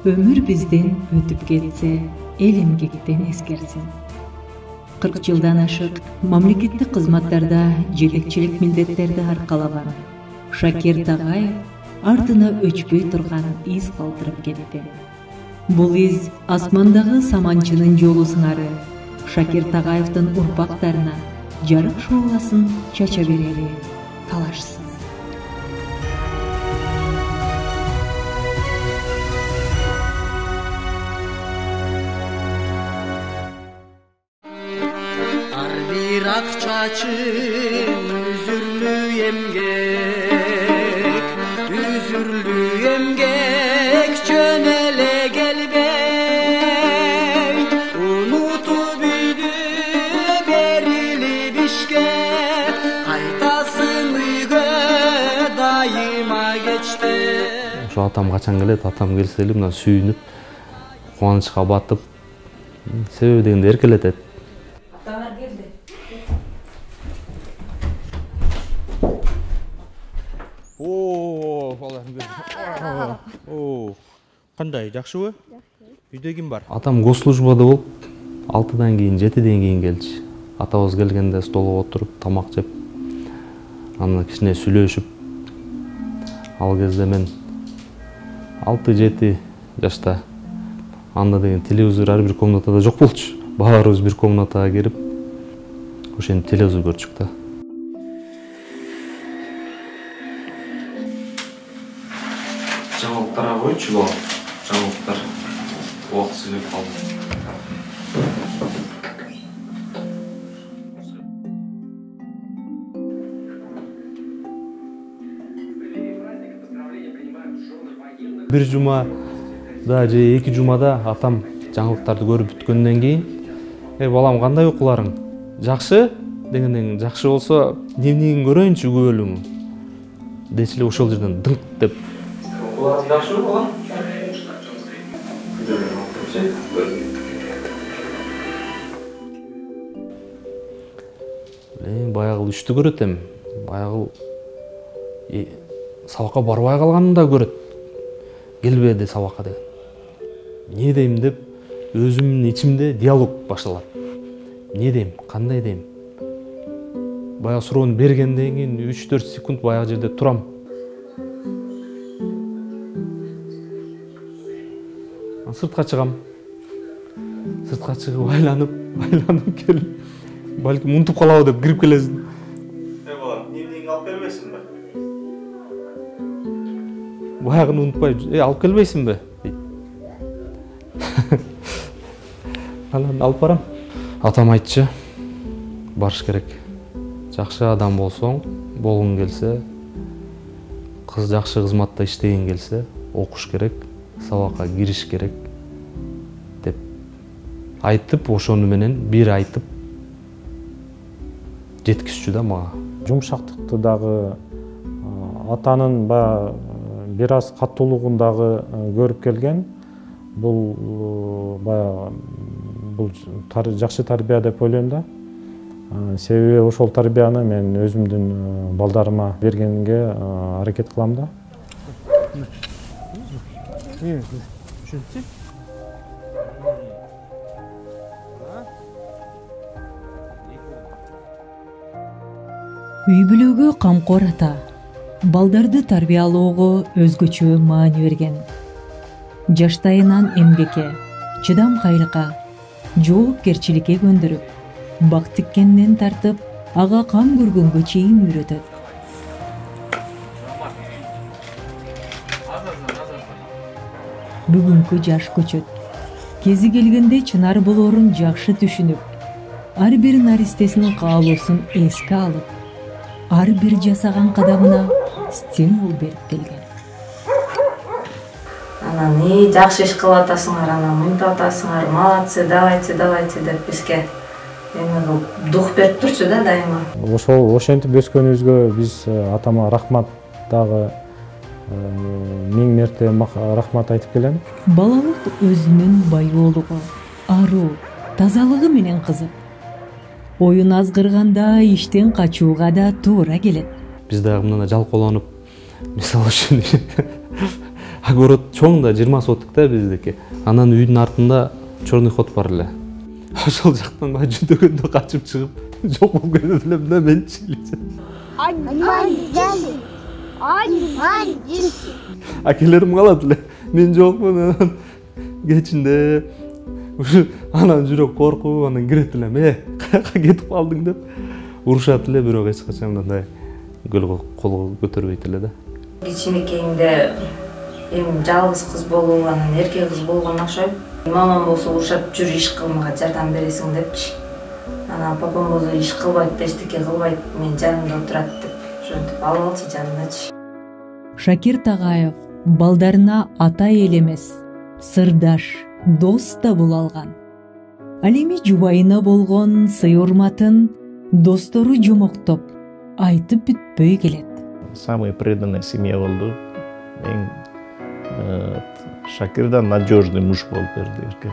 Ömür бизден өтүп кетсе, эл эмгектен эскерсин. 40 жылдан ашык мамлекеттик кызматтарда жетекчилик милдеттерди аркалаган Шакир Тагайев артына өчпөй турган из калтырып кетти. Бул из асмандагы саманчынын жолу сыңары Шакир Тагаевдин урпактарына жарык шууласын чача берели талашсыз. Akçaçın üzürlü emgek çönele gelbey unutup büyüdü berili bişke kaytasın uygu daima geçti. Şu atam kaçan geledi, atam gelse elimden sүйүнүп, кубанычка батып, себеби дегенде эркелетет. Кандай, жакшыбы? Үйдө ким бар? Атам госслужбада болуп, 6-дан кийин, 7-ден кийин келчү. Атабыз келгенде столго отуруп, тамак жеп, анан кичине сүйлөшүп, ал кезде мен 6-7 жашта. Анда деген телевизор ар бир комнатада жок болчу. Баарыбыз бир комнатага кирип, ошентип телевизор көрчүк да. Жаңылыктарга койчу бала. Жаңылыктар убакыт сүйлөп калды. Бир жума да же 2 жумада атам жаңылыктарды көрүп бүткөндөн кийин, балам кандай окууларың? Жакшы? Дегенден жакшы болсо, дневнигин көрөйүнчү күбөлүң. Дечиле ошол жерден дыңк деп. Окууларың жакшыбы балам? Баягы 3-тү көрөт эм. Баягы сабакка барбай калганын да көрөт. Келбеди сабакка деген. Не дейм деп өзүмдүн ичимде диалог башталат. Не дейм, кандай дейм? Баягы суроону бергенден кийин 3-4 секунд баягы жерде турам. Сыртка чыгам. Сыртка чыгып айланып келип, балким унутуп калабы деп кирип келесиң. Балам, дневнигиңди алып келбейсиңби? Баягыны унутпай, алып келбейсиңби? Анан алып барам. Атам айтчы, барыш керек. Жакшы адам болсоң, болгуң келсе, кыз жакшы кызматта иштеген келсе, окуш керек, сабакка кириш керек деп айтып, ошону менен бир айтып жеткизчү да мага. Жумшактыкты дагы атанын бир аз каттуулугун дагы көрүп келген. Бул жакшы тарбия деп ойлойм да. Себеби ошол тарбияны мен өзүмдүн балдарыма бергенге аракет кылам да. Үй бүлөгө камкор ата балдарды тарбиялоого өзгөчө маани берген. Жаштайынан эмгекке, чыдамкайлыкка, жоопкерчиликке көндүрүп, бак тиккенден тартып, ага кам көргөнгө чейин үйрөтөт. Бүгүнкү жаш көчөт. Кези келгенде чынар болорун жакшы түшүнүп, ар бир наристесинин каалоосун эске алып, ар бир жасаган кадамына стимул берип келген. Анан жакшы иш кылып атасыңар, анан мынтип атасыңар, молодцы, давайте деп бизге дух берип турчу да дайыма. Ошентип өскөнүбүзгө биз атама рахмат дагы 1000 мерте рахмат айтып келем. Балалык өзүнүн байоолугу, аруу, тазалыгы менен кызык. Оюн азгырганда иштен качууга да туура келет. Биз дагы мындай жалкоолонуп, мисалы үчүн огород чоң да 20 соток да биздики. Анан үйдүн артында черный ход бар эле. Ошол жактан мага жүдөгөндө качып чыгып жок болуп кетет элем да менчи. Акелерим калат эле. Мен жокмун анан кечинде ушу анан жүрөк коркуп анан кирет элем. Каяка кетип калдың деп урушат эле, бирок эч качан мындай кол көтөрбөйт эле да. Кичинекейимде эми жалгыз кыз болуу, анан эркек кыз болгону окшойт. Мамам болсо урушат, жүр иш кыл, мага жардам бересиң депчи. Анан папам болсо иш кылбайт, эчтеке кылбайт, мен жанымда отурат деп, ошентип алып алчу жанымдачы. Шакир Тагаев балдарына ата эл эмес, сырдаш, дос да боло алган. Ал эми жубайына болгон сый-урматын достору жомоктоп, айтып бүтпөй келет. Самая преданная семья болду. Шакирдан надежный муж болуп берди, эркек.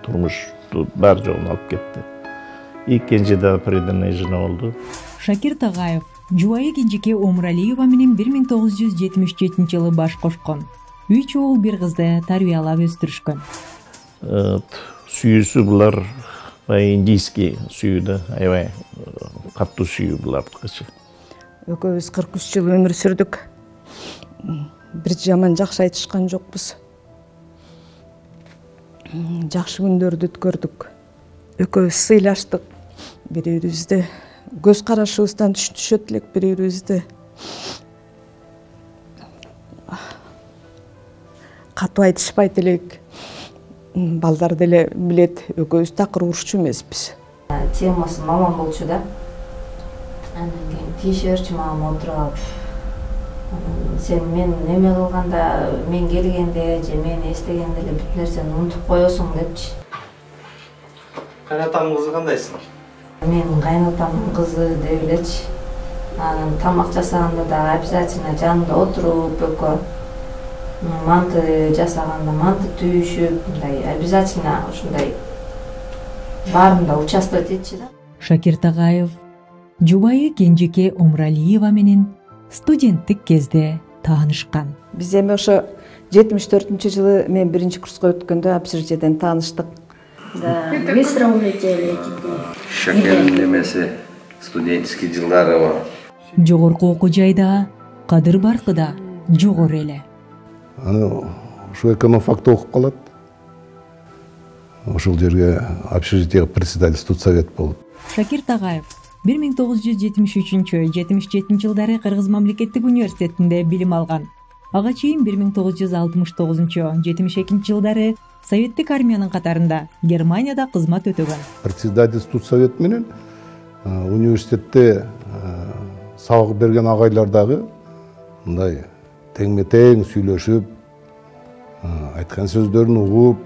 Турмушту бар жолун алып кетти. И кенже да преданная жена болду. Шакир Тагаев жубайы Кенжеке Омуралиева менен 1977 жылы баш кошкон. 3 уул бир кызды тарбиялап өстүрүшкөн. Сүйүүсү булар индийский сүйүү да, аябай катуу сүйүү булардыкычы. Экөөбүз 43 жыл өмүр сүрдүк. Бир жаман жакшы айтышкан жокпуз. Жакшы күндөрдү өткөрдүк. Экөөбүз сыйлаштык. Бири-бирибизди көз карашыбыздан түшөт элек, бири-бирибизди катуу айтышпайт элек. Балдар деле билет, экөөбүз такыр урушчу эмеспиз. Темасы мамам болчу да. Анан кийин тиешерчи мамам отуруп, сен мен неме кылганда, мен келгенде же мен эстегенде эле бүт нерсени унутуп коесуң депчи. Кайнатамдын кызы кандайсың? Мен кайнатамдын кызы деп элечи. Анан тамак жасаганда да обязательно жанында отуруп, экөө манты жасаганда манты түйүшүп, мындай обязательно ушундай баарында участвовать этчи да. Шакир Тагаев жубайы Кенжеке Омуралиева менен студенттик кезде таанышкан. Биз эми ошо 74-жылы мен 1-курска өткөндө общежитиеден тааныштык. Да, быстро улетели эти дни. Шакирдин немеси студенческий жылдары. Жогорку окуу жайда, Кадыр Баркыда жогору эле. Ушу экономфакты окуп калат. Ошол жерге общежитиеге председатель студсовет болуп. Шакир Тагаев 1973-77 жылдары Кыргыз мамлекеттик университетинде билим алган. Ага чейин 1969-72 жылдары Советтик армиянын катарында Германияда кызмат өтөгөн. Председатель студсовет менен университетте сабак берген агайлар дагы мындай теңме-тең сүйлөшүп, айткан сөздөрүн угуп,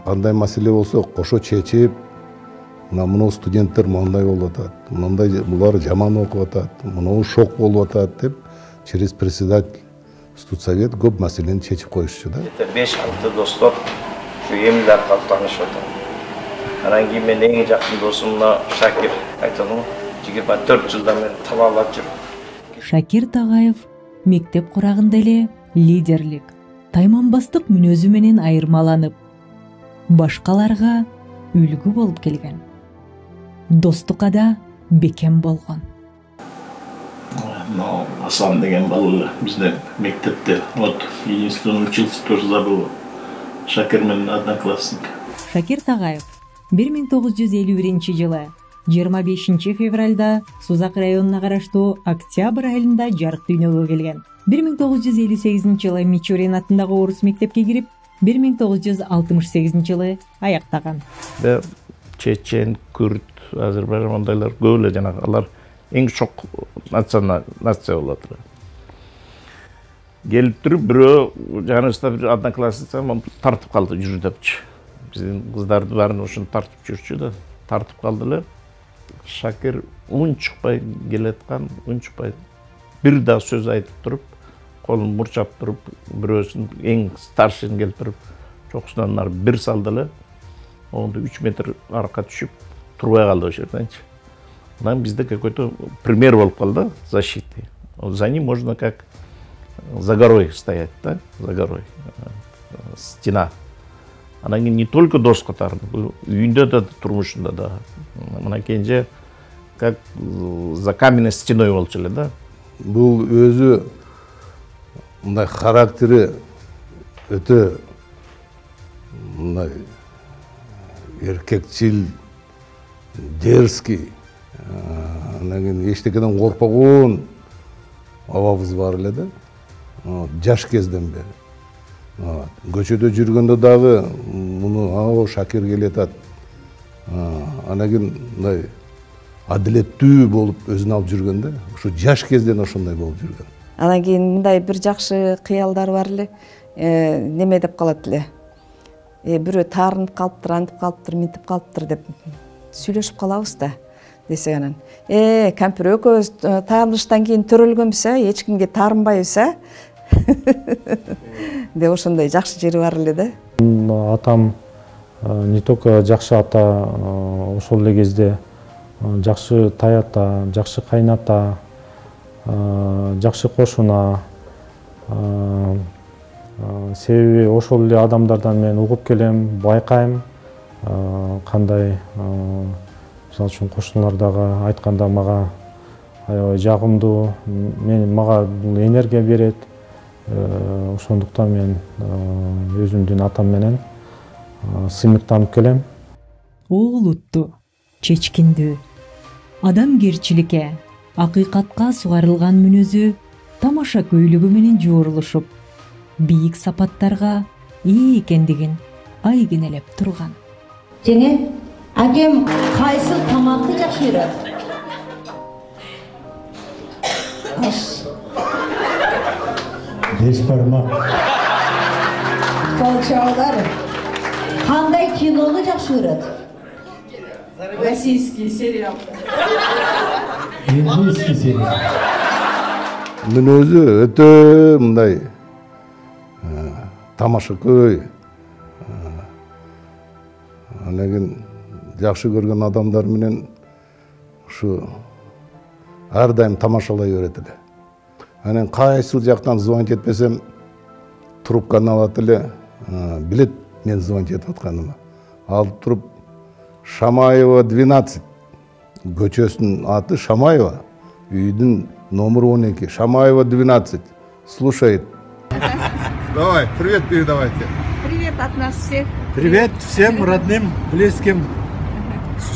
кандай маселе болсо кошо чечип, мына студенттер мындай болуп атат, мындай булар жаман окуп атат, мынау шок болуп атат деп, через председатель студсовет көп маселени чечип коюшчу да. 5 канча достор şu эмилер калып таанышып атам. Анан кийин мен эң жакын досум мына Шакир айтамын, 24 жылдан мен талаалап жүрүп. Шакир Тагаев мектеп курагында эле лидерлик, тайманбастык мүнөзү менен айырмаланып, башкаларга үлгү болуп келген. Достукка да бекем болгон. Асан деген бала бизде мектепте, вот единственный учился, тоже забыл. Шакир менен одноклассник. Шакир Тагаев 1951 жылы 25 февралда Сузак районуна караштуу Октябрь айылында жарык дүйнөгө келген. 1958 жылы Мичурин атындагы орус мектепке кирип, 1968 жылы аяктаган. Чечен, Күрд, Азербайжан мындайлар көп эле жанагы алар эң чоң нация болот. Келип туруп бирөө жаныбызда бир одноклассница тартып калды жүрү депчи. Биздин кыздарды баарын ошону тартып жүрчү да, тартып калды эле. Шакир унчукпай келаткан, унчукпай бир да сөз айтып туруп, колун мурчап туруп, бирөөсүн эң старшын келип туруп, чокусунан нары бир салды эле. Онда 3 метр арка түшүп, турбай калды ошол жерденчи. Анан бизде какой-то пример болуп калды защиты. За ним можно как за горой стоять, да, за горой, стена. Анан кийин не только дос катары, үйүндө да, турмушунда да. Мына кенже как за каменной стеной болчу эле да. Бул өзү мындай характери өтө мындай эркекчил, дерзкий, анан кийин эчтекеден коркпогон абабыз бар эле да. Жаш кезден бери. Көчөдө жүргөндө дагы муну Шакир келатат. Анан кийин мындай адилеттүү болуп өзүн алып жүргөн да. Ошо жаш кезден ошондой болуп жүргөн. Анан кийин мындай бир жакшы кыялдар бар эле. Неме деп калат эле. Бирөө таарынып калыптыр, антип калыптыр, минтип калыптыр деп сүйлөшүп калабыз да. Десек анан, кемпир экөөбүз таарыныштан кийин төрөлгөнбүз, эч кимге таарынбайбыз, деп ошондой жакшы жери бар эле да. Атам не только жакшы ата, ошол эле кезде жакшы таята, жакшы кайната, жакшы кошуна. Себеби ошол эле адамдардан мен угуп келем, байкайм, кандай мисалы үчүн кошуналар дагы айтканда мага аябай жагымдуу, мага бул энергия берет. Ошондуктан мен өзүмдүн атам менен сыймыктанып келем. Улуттуу, чечкиндүү, адамгерчиликке, акыйкатка сугарылган мүнөзү тамаша көйлөгү менен жуурулушуп, бийик сапаттарга ээ экендигин айгинелеп турган. Жеңе, агем кайсы тамакты жакшы көрөт? Аш. Беш бармак. Колчоолор. Кандай кинону жакшы көрөт? Российский сериал. Индийский сериал. Мүнөзү өтө мындай тамашакөй. Анан кийин жакшы көргөн адамдар менен ушу ар дайым тамашалай берет эле. Анан кайсыл жактан звонить этпесем, трубканы алат эле, билет мен звонить этип атканыма. Алып туруп Шамаева 12. Көчөсүнүн аты Шамаева, үйдүн номер 12. Шамаева 12. Слушает. Давай, привет передавайте. Привет от нас всех. Привет всем родным, близким.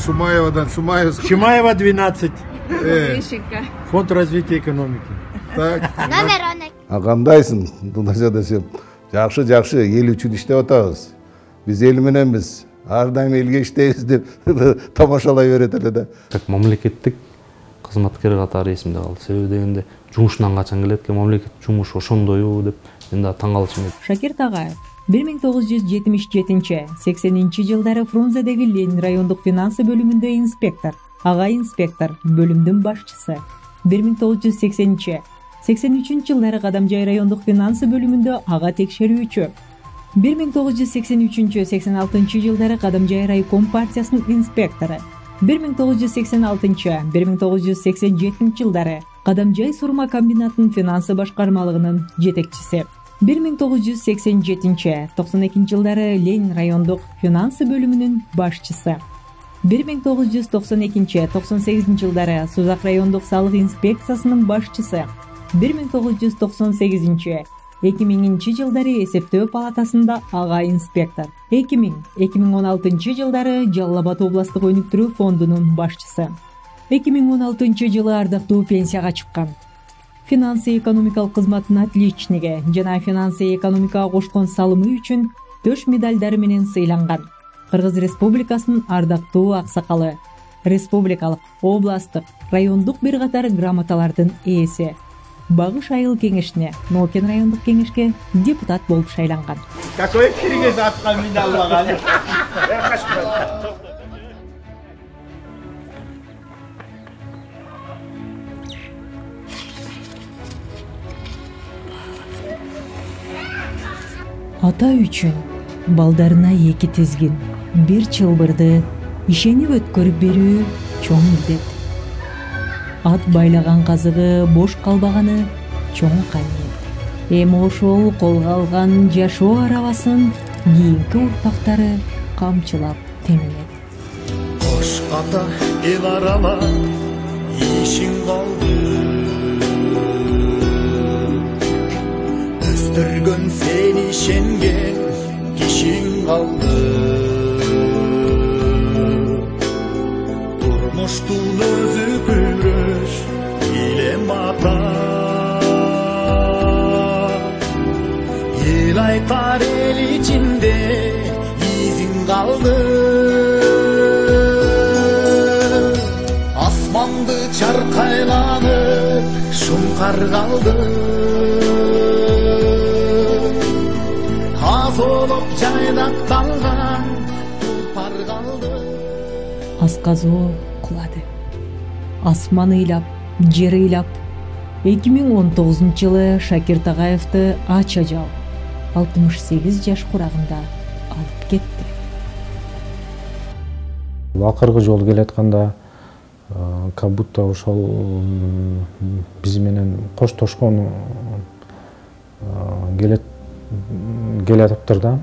Шумаевадан, Шумаевск. Шумаева 12. Фонд развития экономики. Так. Номер 10. Кандайсың? Дунаша десем, жакшы, эл үчүн иштеп атабыз. Биз эл мененбиз. Ар дайым элге иштейбиз деп тамашалай берет эле да. Как мамлекеттик кызматкер катары эсимде калды. Себеби дегенде жумушунан качан келет экен, мамлекет жумуш ошондойбу деп мен да таң калышым эди. Шакир Тагаев 1977-80 жылдары Фрунзедеги Ленин райондук финансы бөлүмүндө инспектор, ага инспектор, бөлүмдүн башчысы. 1980-83 жылдары Кадамжай райондук финансы бөлүмүндө ага текшерүүчү. 1983-86 жылдары Кадамжай райком партиясынын инспектору. 1986-1987 жылдары Кадамжай сурма комбинатынын финансы башкармалыгынын жетекчиси. 1987-92 жылдары Ленин райондук финансы бөлүмүнүн башчысы. 1992-98 жылдары Сузак райондук салык инспекциясынын башчысы. 1998-2000 жылдары эсептөө палатасында ага инспектор. 2000-2016 жылдары Жалал Абад областык өнүктүрүү фондунун башчысы. 2016 жылы ардактуу пенсияга чыккан. Финансы экономикалык кызматтын отличниги жана финансы экономикага кошкон салымы үчүн төш медалдары менен сыйланган. Кыргыз Республикасынын ардактуу аксакалы, республикалык, областтык, райондук бир катар грамоталардын ээси. Багыш айыл кеңешине, Нокен райондук кеңешке депутат болуп шайланган. Какой киргиз аткан медаллаган. Ата үчүн балдарына эки тизгин, бир чылбырды ишенип өткөрүп берүү чоң милдет. Ат байлаган казыгы бош калбаганы чоң кайнет. Эми ошол колго алган жашоо арабасын кийинки урпактары камчылап темелет. Кош ата эл аралап ишин калды, өстүргөн сени ишенген кишиң калды. Турмуштун өзү күрөш илем ата, эл айтар эл ичинде изиң калды. Асманды чаркайланып шуңкар калды, азолоп жайнакталган тулпар калды. Асказоо кулады. Асман ыйлап, жер ыйлап 2019-жылы Шакир Тагаевди ач ажал 68 жаш курагында алып кетти. Акыркы жолу келатканда как будто ошол биз менен коштошкон келатыптыр да.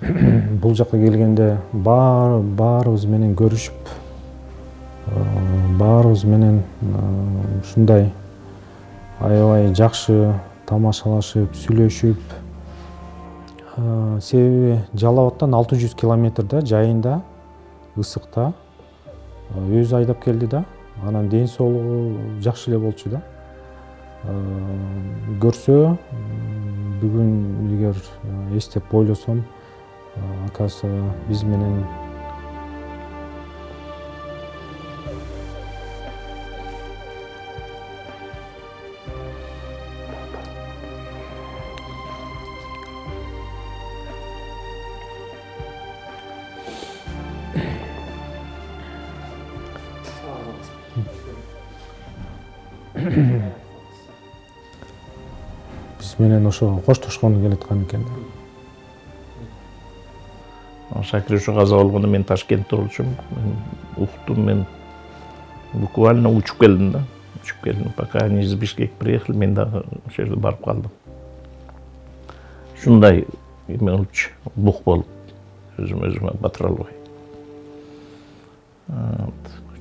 Бул жакка келгенде баарыбыз менен көрүшүп, баарыбыз менен ушундай аябай жакшы тамашалашып, сүйлөшүп. Себеби Жалал Абадтан 600 километрде жайында, ысыкта өзү айдап келди да. Анан ден соолугу жакшы эле болчу да. Көрсө, бүгүн эгер эстеп ойлосом, акасы биз менен биз менен ошо коштошкону келаткан экен. Шакир ушу каза болгондо мен Ташкентте болчумун. Мен уктум, мен буквально учуп келдим да. Учуп келдим, пока они из Бишкек приехали, мен дагы ошол жерде барып калдым. Ушундай эмелчү бук болуп, өзүмө батыра албай.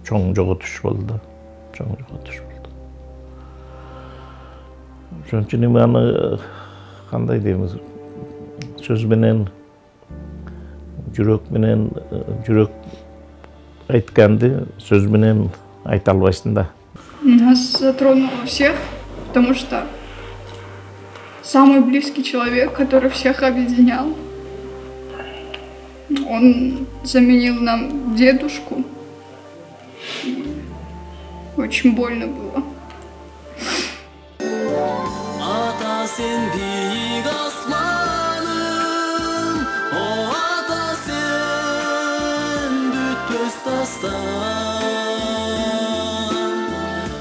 Чоң жоготуш болду да. Чоң жоготуш болду. Ошон үчүн эми аны кандай деймиз? Сөз менен, жүрөк менен, жүрөк айтканды сөз менен айта албайсың да. Нас затронуло всех, потому что самый близкий человек, который всех объединял, он заменил нам дедушку. И очень больно было. Sen biik asmanım, o ata sen bütköz tastan,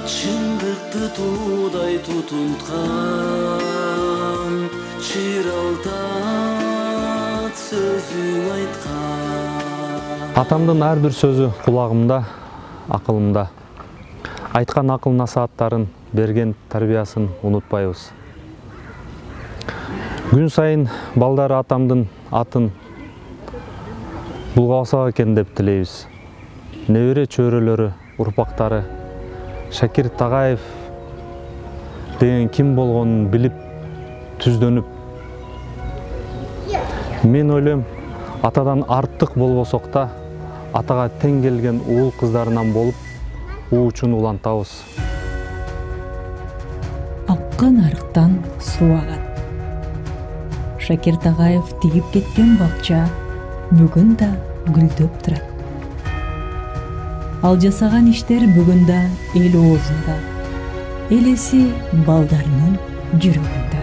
çındıktı tuğday tutuntkan, çıraltat sözün aytkan. Атамдын ар бир сөзү кулагымда, акылымда. Айткан акыл насааттарын, берген тарбиясын унутпайбыз. Күн сайын балдары атамдын атын булгаса экен деп тилейбиз. Небере чөйрөлөрү, урпактары Шакир Тагаев деген ким болгонун билип, түздөнүп. Мен ойлойм, атадан артык болбосок да, атага тең келген уул кыздарынан болуп, уучун улантабыз. Аккан арыктан суу агат. Шакир Тагаев тигип кеткен бакча бүгүн да гүлдөп турат. Ал жасаган иштер бүгүн да эл оозунда, элеси балдарынын жүрөгүндө.